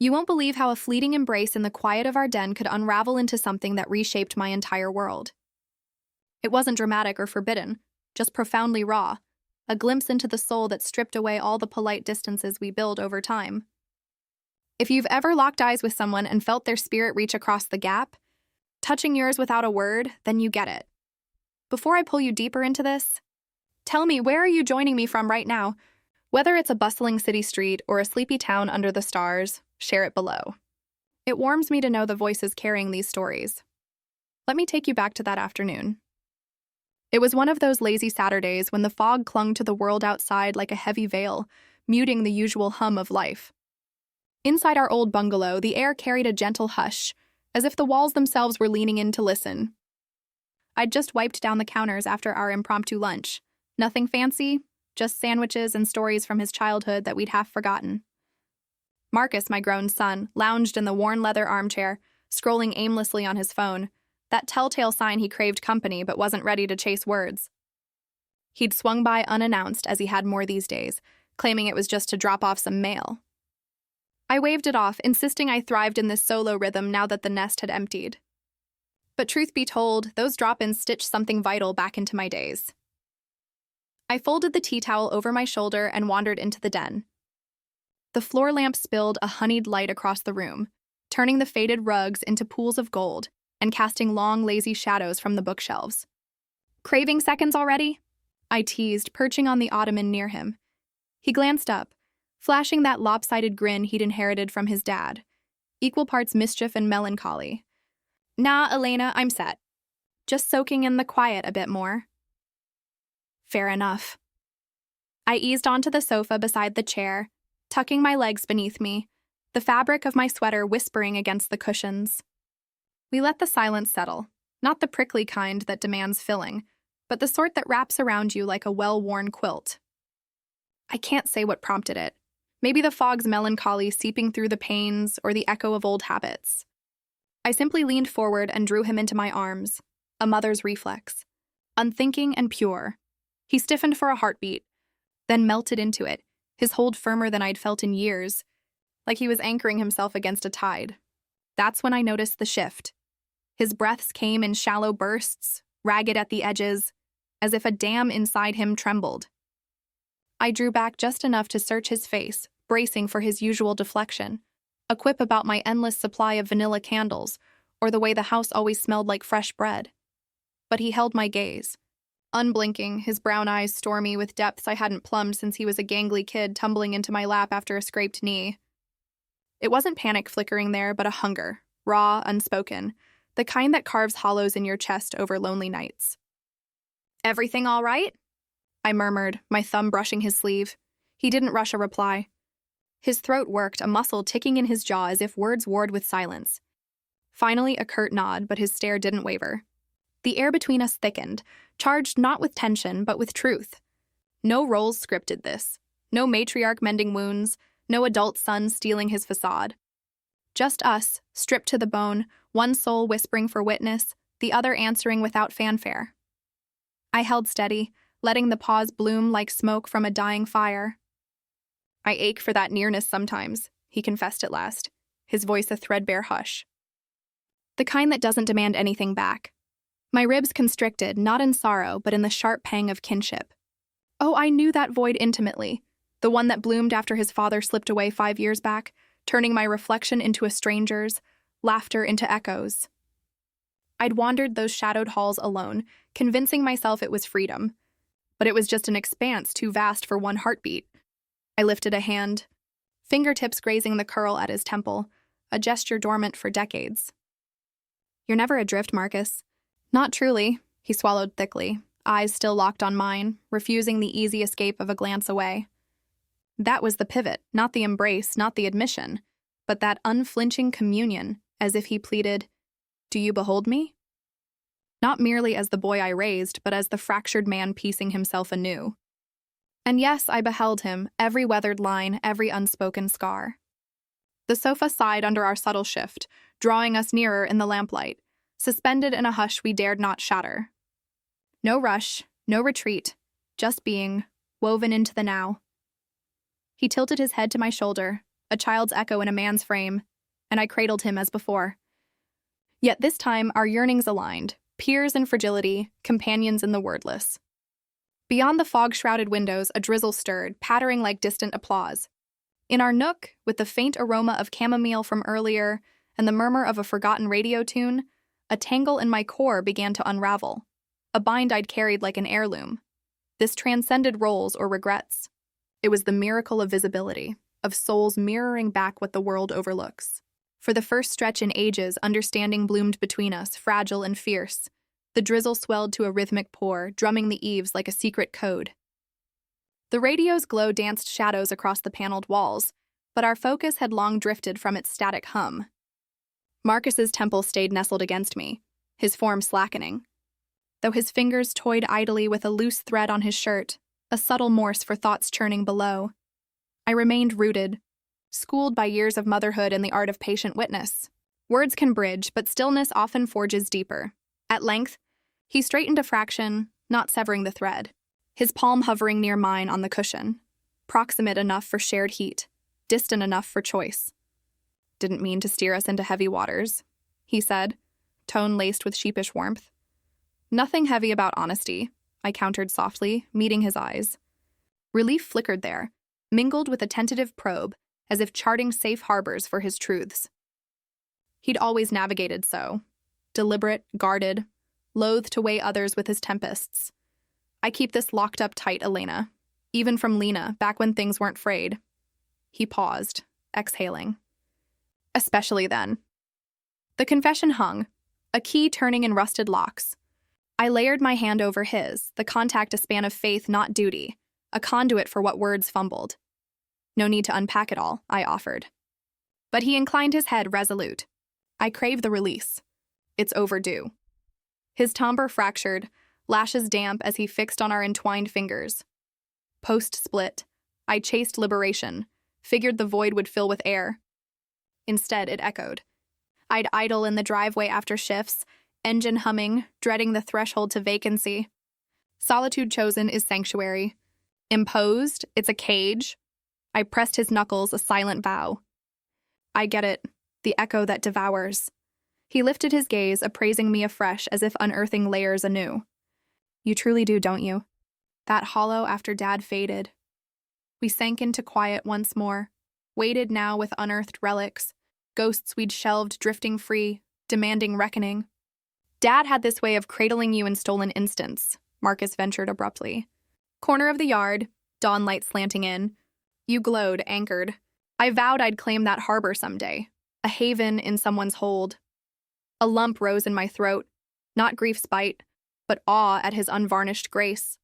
You won't believe how a fleeting embrace in the quiet of our den could unravel into something that reshaped my entire world. It wasn't dramatic or forbidden, just profoundly raw, a glimpse into the soul that stripped away all the polite distances we build over time. If you've ever locked eyes with someone and felt their spirit reach across the gap, touching yours without a word, then you get it. Before I pull you deeper into this, tell me, where are you joining me from right now? Whether it's a bustling city street or a sleepy town under the stars, share it below. It warms me to know the voices carrying these stories. Let me take you back to that afternoon. It was one of those lazy Saturdays when the fog clung to the world outside like a heavy veil, muting the usual hum of life. Inside our old bungalow, the air carried a gentle hush, as if the walls themselves were leaning in to listen. I'd just wiped down the counters after our impromptu lunch. Nothing fancy, just sandwiches and stories from his childhood that we'd half forgotten. Marcus, my grown son, lounged in the worn leather armchair, scrolling aimlessly on his phone, that telltale sign he craved company but wasn't ready to chase words. He'd swung by unannounced, as he had more these days, claiming it was just to drop off some mail. I waved it off, insisting I thrived in this solo rhythm now that the nest had emptied. But truth be told, those drop-ins stitched something vital back into my days. I folded the tea towel over my shoulder and wandered into the den. The floor lamp spilled a honeyed light across the room, turning the faded rugs into pools of gold and casting long, lazy shadows from the bookshelves. "Craving seconds already?" I teased, perching on the ottoman near him. He glanced up, flashing that lopsided grin he'd inherited from his dad, equal parts mischief and melancholy. "Nah, Elena, I'm set. Just soaking in the quiet a bit more." Fair enough. I eased onto the sofa beside the chair, tucking my legs beneath me, the fabric of my sweater whispering against the cushions. We let the silence settle, not the prickly kind that demands filling, but the sort that wraps around you like a well-worn quilt. I can't say what prompted it. Maybe the fog's melancholy seeping through the panes or the echo of old habits. I simply leaned forward and drew him into my arms, a mother's reflex. Unthinking and pure. He stiffened for a heartbeat, then melted into it, his hold firmer than I'd felt in years, like he was anchoring himself against a tide. That's when I noticed the shift. His breaths came in shallow bursts, ragged at the edges, as if a dam inside him trembled. I drew back just enough to search his face, bracing for his usual deflection, a quip about my endless supply of vanilla candles, or the way the house always smelled like fresh bread. But he held my gaze. Unblinking, his brown eyes stormy with depths I hadn't plumbed since he was a gangly kid tumbling into my lap after a scraped knee. It wasn't panic flickering there, but a hunger, raw, unspoken, the kind that carves hollows in your chest over lonely nights. "Everything all right?" I murmured, my thumb brushing his sleeve. He didn't rush a reply. His throat worked, a muscle ticking in his jaw as if words warred with silence. Finally, a curt nod, but his stare didn't waver. The air between us thickened, charged not with tension, but with truth. No roles scripted this. No matriarch mending wounds, no adult son stealing his facade. Just us, stripped to the bone, one soul whispering for witness, the other answering without fanfare. I held steady, letting the pause bloom like smoke from a dying fire. "I ache for that nearness sometimes," he confessed at last, his voice a threadbare hush. The kind that doesn't demand anything back. My ribs constricted, not in sorrow, but in the sharp pang of kinship. Oh, I knew that void intimately, the one that bloomed after his father slipped away 5 years back, turning my reflection into a stranger's, laughter into echoes. I'd wandered those shadowed halls alone, convincing myself it was freedom. But it was just an expanse too vast for one heartbeat. I lifted a hand, fingertips grazing the curl at his temple, a gesture dormant for decades. "You're never adrift, Marcus." "Not truly," he swallowed thickly, eyes still locked on mine, refusing the easy escape of a glance away. That was the pivot, not the embrace, not the admission, but that unflinching communion, as if he pleaded, "Do you behold me?" Not merely as the boy I raised, but as the fractured man piecing himself anew. And yes, I beheld him, every weathered line, every unspoken scar. The sofa sighed under our subtle shift, drawing us nearer in the lamplight, suspended in a hush we dared not shatter. No rush, no retreat, just being, woven into the now. He tilted his head to my shoulder, a child's echo in a man's frame, and I cradled him as before. Yet this time our yearnings aligned, peers in fragility, companions in the wordless. Beyond the fog-shrouded windows, a drizzle stirred, pattering like distant applause. In our nook, with the faint aroma of chamomile from earlier and the murmur of a forgotten radio tune, a tangle in my core began to unravel, a bind I'd carried like an heirloom. This transcended roles or regrets. It was the miracle of visibility, of souls mirroring back what the world overlooks. For the first stretch in ages, understanding bloomed between us, fragile and fierce. The drizzle swelled to a rhythmic pour, drumming the eaves like a secret code. The radio's glow danced shadows across the paneled walls, but our focus had long drifted from its static hum. Marcus's temple stayed nestled against me, his form slackening. Though his fingers toyed idly with a loose thread on his shirt, a subtle morse for thoughts churning below, I remained rooted, schooled by years of motherhood and the art of patient witness. Words can bridge, but stillness often forges deeper. At length, he straightened a fraction, not severing the thread, his palm hovering near mine on the cushion, proximate enough for shared heat, distant enough for choice. "Didn't mean to steer us into heavy waters," he said, tone laced with sheepish warmth. "Nothing heavy about honesty," I countered softly, meeting his eyes. Relief flickered there, mingled with a tentative probe, as if charting safe harbors for his truths. He'd always navigated so, deliberate, guarded, loath to weigh others with his tempests. "I keep this locked up tight, Elena. Even from Lena, back when things weren't frayed." He paused, exhaling. "Especially then." The confession hung, a key turning in rusted locks. I layered my hand over his, the contact a span of faith, not duty, a conduit for what words fumbled. "No need to unpack it all," I offered. But he inclined his head, resolute. "I crave the release. It's overdue." His timbre fractured, lashes damp as he fixed on our entwined fingers. Post-split, I chased liberation, figured the void would fill with air. Instead, it echoed. I'd idle in the driveway after shifts, engine humming, dreading the threshold to vacancy. Solitude chosen is sanctuary. Imposed, it's a cage. I pressed his knuckles, a silent vow. "I get it, the echo that devours." He lifted his gaze, appraising me afresh as if unearthing layers anew. "You truly do, don't you? That hollow after Dad faded." We sank into quiet once more, weighted now with unearthed relics, ghosts we'd shelved drifting free, demanding reckoning. "Dad had this way of cradling you in stolen instants," Marcus ventured abruptly. "Corner of the yard, dawn light slanting in. You glowed, anchored. I vowed I'd claim that harbor someday, a haven in someone's hold." A lump rose in my throat, not grief's bite, but awe at his unvarnished grace.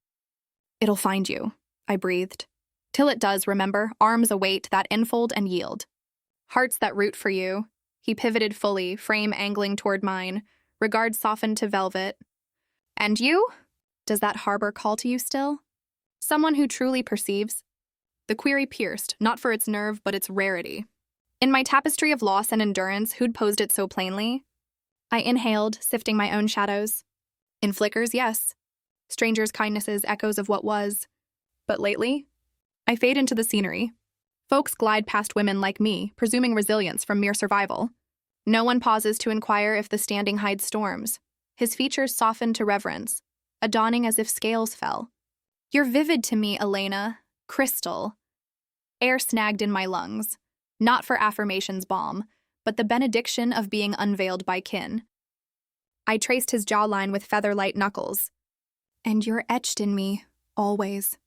"It'll find you," I breathed. "Till it does, remember, arms await that enfold and yield. Hearts that root for you." He pivoted fully, frame angling toward mine, regard softened to velvet. "And you? Does that harbor call to you still? Someone who truly perceives?" The query pierced, not for its nerve, but its rarity. In my tapestry of loss and endurance, who'd posed it so plainly? I inhaled, sifting my own shadows. In flickers, yes. Strangers' kindnesses, echoes of what was. But lately, I fade into the scenery. Folks glide past women like me, presuming resilience from mere survival. No one pauses to inquire if the standing hides storms. His features softened to reverence, a dawning as if scales fell. "You're vivid to me, Elena. Crystal." Air snagged in my lungs, not for affirmation's balm, but the benediction of being unveiled by kin. I traced his jawline with feather-light knuckles. "And you're etched in me, always."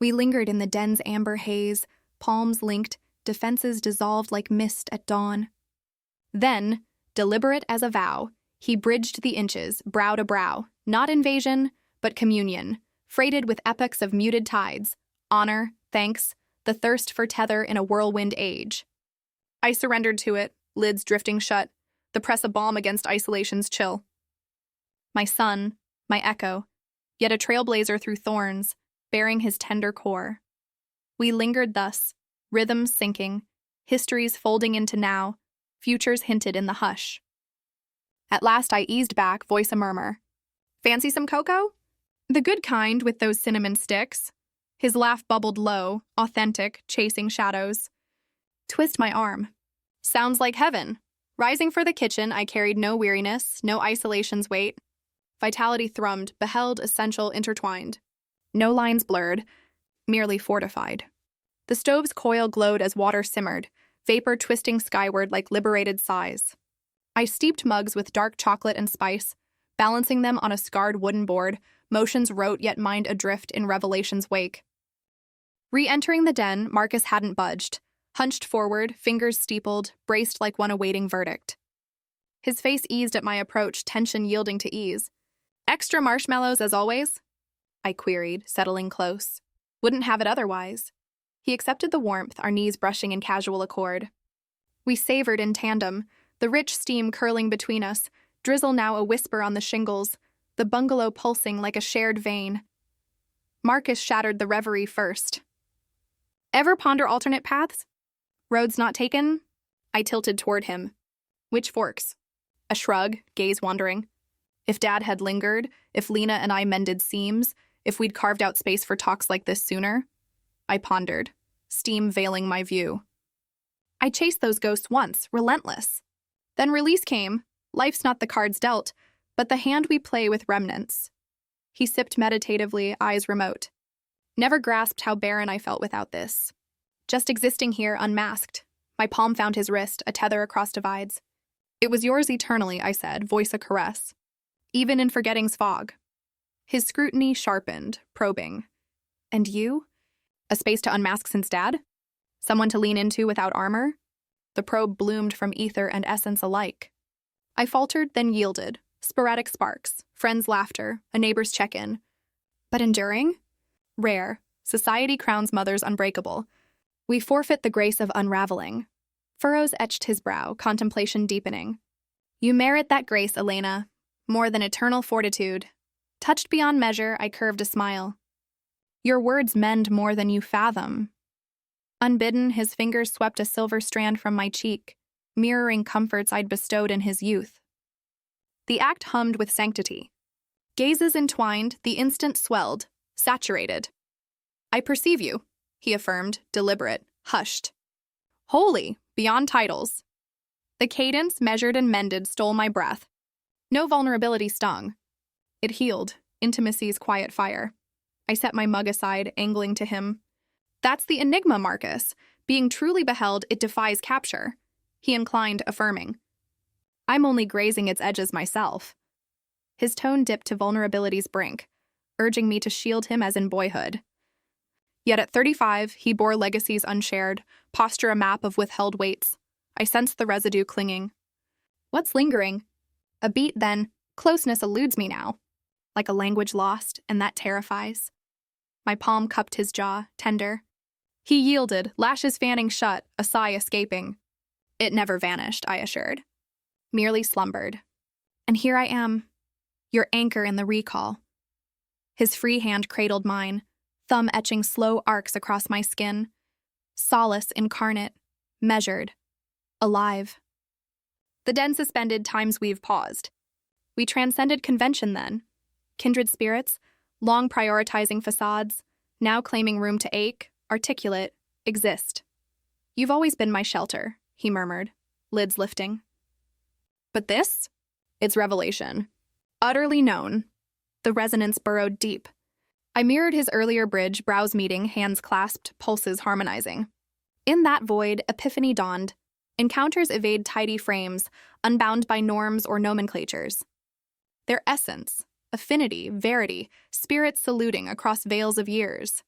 We lingered in the den's amber haze, palms linked, defenses dissolved like mist at dawn. Then, deliberate as a vow, he bridged the inches, brow to brow, not invasion, but communion, freighted with epochs of muted tides, honor, thanks, the thirst for tether in a whirlwind age. I surrendered to it, lids drifting shut, the press a balm against isolation's chill. My son, my echo, yet a trailblazer through thorns, bearing his tender core. We lingered thus, rhythms sinking, histories folding into now, futures hinted in the hush. At last I eased back, voice a murmur. "Fancy some cocoa?" "The good kind with those cinnamon sticks." His laugh bubbled low, authentic, chasing shadows. Twist my arm. Sounds like heaven. Rising for the kitchen, I carried no weariness, no isolation's weight. Vitality thrummed, beheld, essential, intertwined. No lines blurred, merely fortified. The stove's coil glowed as water simmered, vapor twisting skyward like liberated sighs. I steeped mugs with dark chocolate and spice, balancing them on a scarred wooden board, motions rote yet mind adrift in revelation's wake. Re-entering the den, Marcus hadn't budged, hunched forward, fingers steepled, braced like one awaiting verdict. His face eased at my approach, tension yielding to ease. "Extra marshmallows as always?" I queried, settling close. Wouldn't have it otherwise. He accepted the warmth, our knees brushing in casual accord. We savored in tandem, the rich steam curling between us, drizzle now a whisper on the shingles, the bungalow pulsing like a shared vein. Marcus shattered the reverie first. "Ever ponder alternate paths? Roads not taken?" I tilted toward him. "Which forks?" A shrug, gaze wandering. If Dad had lingered, if Lena and I mended seams, if we'd carved out space for talks like this sooner. I pondered, steam veiling my view. I chased those ghosts once, relentless. Then release came. Life's not the cards dealt, but the hand we play with remnants. He sipped meditatively, eyes remote. Never grasped how barren I felt without this. Just existing here, unmasked. My palm found his wrist, a tether across divides. "It was yours eternally," I said, voice a caress. "Even in forgetting's fog." His scrutiny sharpened, probing. "And you? A space to unmask since Dad? Someone to lean into without armor?" The probe bloomed from ether and essence alike. I faltered, then yielded. Sporadic sparks, friends' laughter, a neighbor's check-in. But enduring? Rare. Society crowns mothers unbreakable. We forfeit the grace of unraveling. Furrows etched his brow, contemplation deepening. "You merit that grace, Elena. More than eternal fortitude." Touched beyond measure, I curved a smile. "Your words mend more than you fathom." Unbidden, his fingers swept a silver strand from my cheek, mirroring comforts I'd bestowed in his youth. The act hummed with sanctity. Gazes entwined, the instant swelled, saturated. "I perceive you," he affirmed, deliberate, hushed. "Holy, beyond titles." The cadence, measured and mended, stole my breath. No vulnerability stung. It healed, intimacy's quiet fire. I set my mug aside, angling to him. "That's the enigma, Marcus. Being truly beheld, it defies capture." He inclined, affirming. "I'm only grazing its edges myself." His tone dipped to vulnerability's brink, urging me to shield him as in boyhood. Yet at 35, he bore legacies unshared, posture a map of withheld weights. I sensed the residue clinging. "What's lingering?" A beat then, closeness eludes me now. Like a language lost, and that terrifies. My palm cupped his jaw, tender. He yielded, lashes fanning shut, a sigh escaping. It never vanished, I assured. Merely slumbered. And here I am, your anchor in the recall. His free hand cradled mine, thumb etching slow arcs across my skin. Solace incarnate, measured, alive. The den suspended, time's weave paused. We transcended convention then. Kindred spirits, long prioritizing facades, now claiming room to ache, articulate, exist. "You've always been my shelter," he murmured, lids lifting. "But this? It's revelation. Utterly known." The resonance burrowed deep. I mirrored his earlier bridge, brows meeting, hands clasped, pulses harmonizing. In that void, epiphany dawned. Encounters evade tidy frames, unbound by norms or nomenclatures. Their essence, affinity, verity, spirits saluting across veils of years.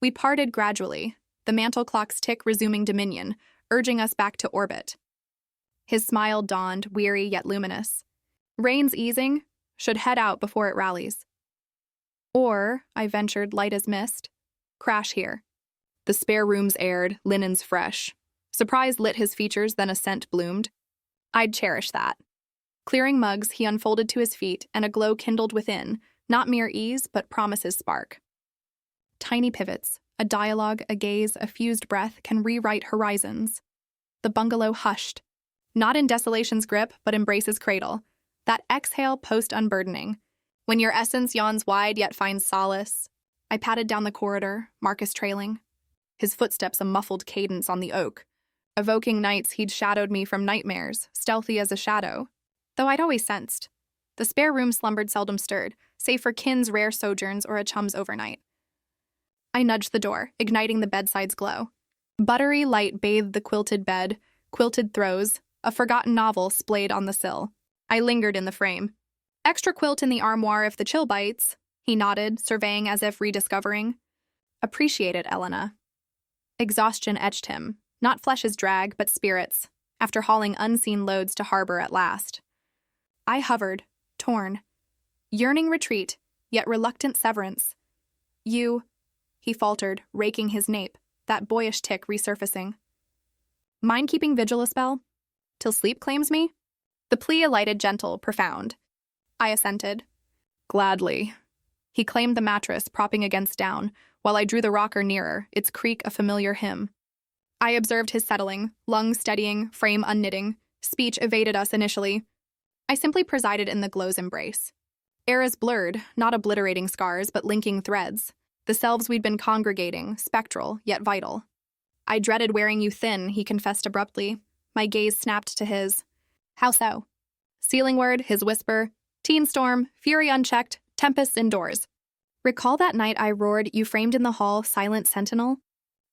We parted gradually, the mantle clock's tick resuming dominion, urging us back to orbit. His smile dawned, weary yet luminous. Rain's easing, should head out before it rallies. Or, I ventured light as mist, crash here. The spare rooms aired, linens fresh. Surprise lit his features, then a scent bloomed. I'd cherish that. Clearing mugs, he unfolded to his feet, and a glow kindled within, not mere ease, but promise's spark. Tiny pivots, a dialogue, a gaze, a fused breath can rewrite horizons. The bungalow hushed, not in desolation's grip, but embrace's cradle. That exhale post-unburdening. When your essence yawns wide yet finds solace. I patted down the corridor, Marcus trailing. His footsteps a muffled cadence on the oak. evoking nights he'd shadowed me from nightmares, stealthy as a shadow. Though I'd always sensed. The spare room slumbered seldom stirred, save for kin's rare sojourns or a chum's overnight. I nudged the door, igniting the bedside's glow. Buttery light bathed the quilted bed, quilted throws, a forgotten novel splayed on the sill. I lingered in the frame. Extra quilt in the armoire if the chill bites, he nodded, surveying as if rediscovering. Appreciate it, Elena. Exhaustion etched him, not flesh's drag, but spirits, after hauling unseen loads to harbor at last. I hovered, torn. Yearning retreat, yet reluctant severance. You, he faltered, raking his nape, that boyish tick resurfacing. Mind keeping vigil a spell? Till sleep claims me? The plea alighted gentle, profound. I assented. Gladly. He claimed the mattress, propping against down, while I drew the rocker nearer, its creak a familiar hymn. I observed his settling, lungs steadying, frame unknitting. Speech evaded us initially. I simply presided in the glow's embrace. Eras blurred, not obliterating scars, but linking threads. The selves we'd been congregating, spectral, yet vital. I dreaded wearing you thin, he confessed abruptly. My gaze snapped to his. How so? Ceiling word, his whisper. Teen storm, fury unchecked, tempests indoors. Recall that night I roared, you framed in the hall, silent sentinel?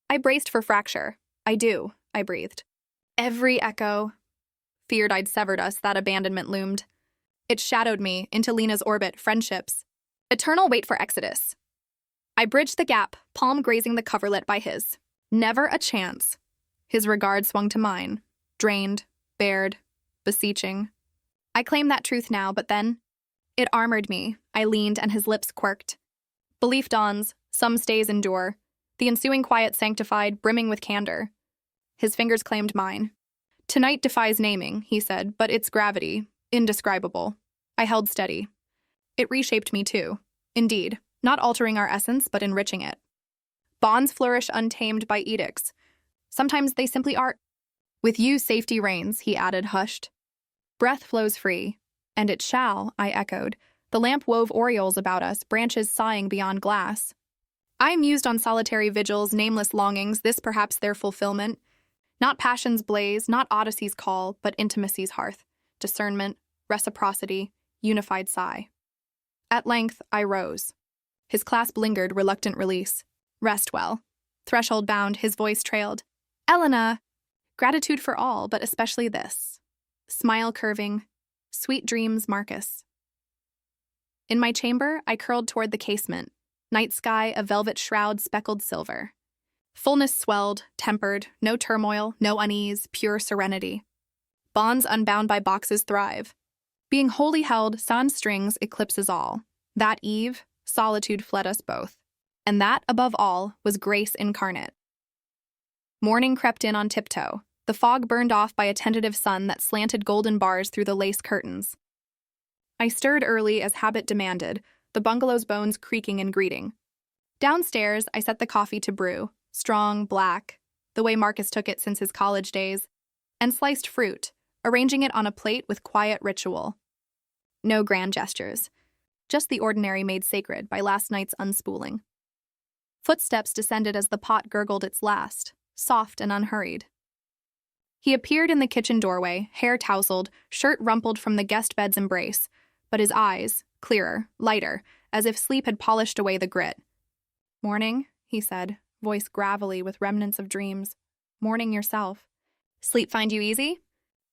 I braced for fracture. I do, I breathed. Every echo. Feared I'd severed us, that abandonment loomed. It shadowed me, into Lena's orbit, friendships. Eternal wait for exodus. I bridged the gap, palm grazing the coverlet by his. Never a chance. His regard swung to mine, drained, bared, beseeching. I claim that truth now, but then it armored me. I leaned and his lips quirked. Belief dawns, some stays endure. The ensuing quiet sanctified, brimming with candor. His fingers claimed mine. Tonight defies naming, he said, but its gravity, indescribable. I held steady. It reshaped me too. Indeed, not altering our essence, but enriching it. Bonds flourish untamed by edicts. Sometimes they simply are. With you, safety reigns, he added, hushed. Breath flows free. And it shall, I echoed. The lamp wove orioles about us, branches sighing beyond glass. I mused on solitary vigils, nameless longings, this perhaps their fulfillment. Not passion's blaze, not Odyssey's call, but intimacy's hearth. Discernment, reciprocity, unified sigh. At length, I rose. His clasp lingered, reluctant release. Rest well. Threshold bound, his voice trailed. Elena! Gratitude for all, but especially this. Smile curving. Sweet dreams, Marcus. In my chamber, I curled toward the casement. Night sky, a velvet shroud speckled silver. Fullness swelled, tempered, no turmoil, no unease, pure serenity. Bonds unbound by boxes thrive. Being wholly held, sans strings eclipses all. That eve, solitude fled us both. And that, above all, was grace incarnate. Morning crept in on tiptoe, the fog burned off by a tentative sun that slanted golden bars through the lace curtains. I stirred early as habit demanded, the bungalow's bones creaking in greeting. Downstairs, I set the coffee to brew, strong, black, the way Marcus took it since his college days, and sliced fruit, arranging it on a plate with quiet ritual. No grand gestures, just the ordinary made sacred by last night's unspooling. Footsteps descended as the pot gurgled its last, soft and unhurried. He appeared in the kitchen doorway, hair tousled, shirt rumpled from the guest bed's embrace, but his eyes, clearer, lighter, as if sleep had polished away the grit. Morning, he said, voice gravelly with remnants of dreams. Morning yourself. Sleep find you easy?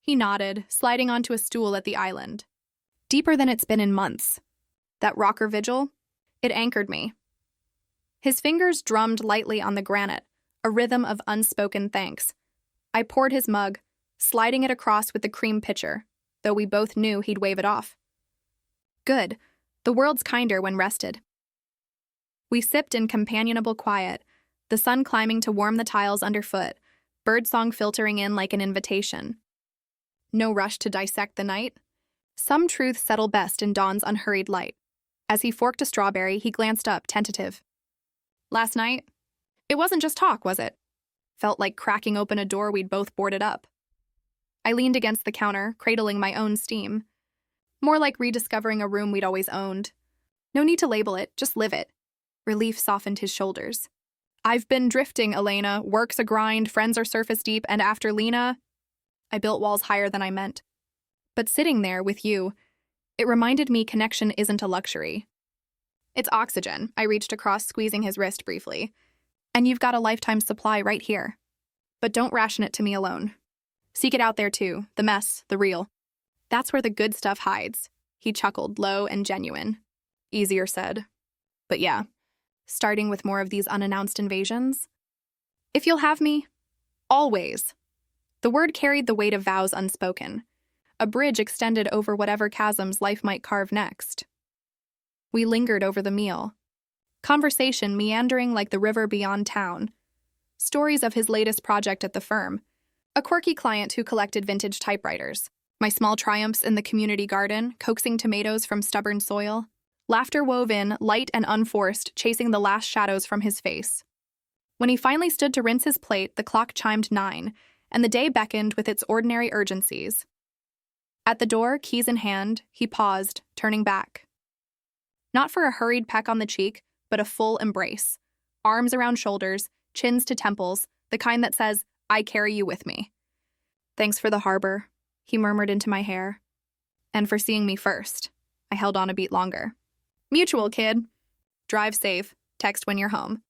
He nodded, sliding onto a stool at the island. Deeper than it's been in months. That rocker vigil? It anchored me. His fingers drummed lightly on the granite, a rhythm of unspoken thanks. I poured his mug, sliding it across with the cream pitcher, though we both knew he'd wave it off. Good. The world's kinder when rested. We sipped in companionable quiet, the sun climbing to warm the tiles underfoot, birdsong filtering in like an invitation. No rush to dissect the night. Some truths settle best in dawn's unhurried light. As he forked a strawberry, he glanced up, tentative. Last night? It wasn't just talk, was it? Felt like cracking open a door we'd both boarded up. I leaned against the counter, cradling my own steam. More like rediscovering a room we'd always owned. No need to label it, just live it. Relief softened his shoulders. I've been drifting, Elena. Work's a grind, friends are surface deep, and after Lena, I built walls higher than I meant. But sitting there with you, it reminded me connection isn't a luxury. It's oxygen. I reached across, squeezing his wrist briefly. And you've got a lifetime supply right here. But don't ration it to me alone. Seek it out there too, the mess, the real. That's where the good stuff hides. He chuckled, low and genuine. Easier said. But yeah, starting with more of these unannounced invasions. If you'll have me, always. The word carried the weight of vows unspoken. A bridge extended over whatever chasms life might carve next. We lingered over the meal. Conversation meandering like the river beyond town. Stories of his latest project at the firm. A quirky client who collected vintage typewriters. My small triumphs in the community garden, coaxing tomatoes from stubborn soil. Laughter wove in, light and unforced, chasing the last shadows from his face. When he finally stood to rinse his plate, the clock chimed 9, and the day beckoned with its ordinary urgencies. At the door, keys in hand, he paused, turning back. Not for a hurried peck on the cheek, but a full embrace. Arms around shoulders, chins to temples, the kind that says, I carry you with me. Thanks for the harbor, he murmured into my hair. And for seeing me first. I held on a beat longer. Mutual, kid. Drive safe. Text when you're home.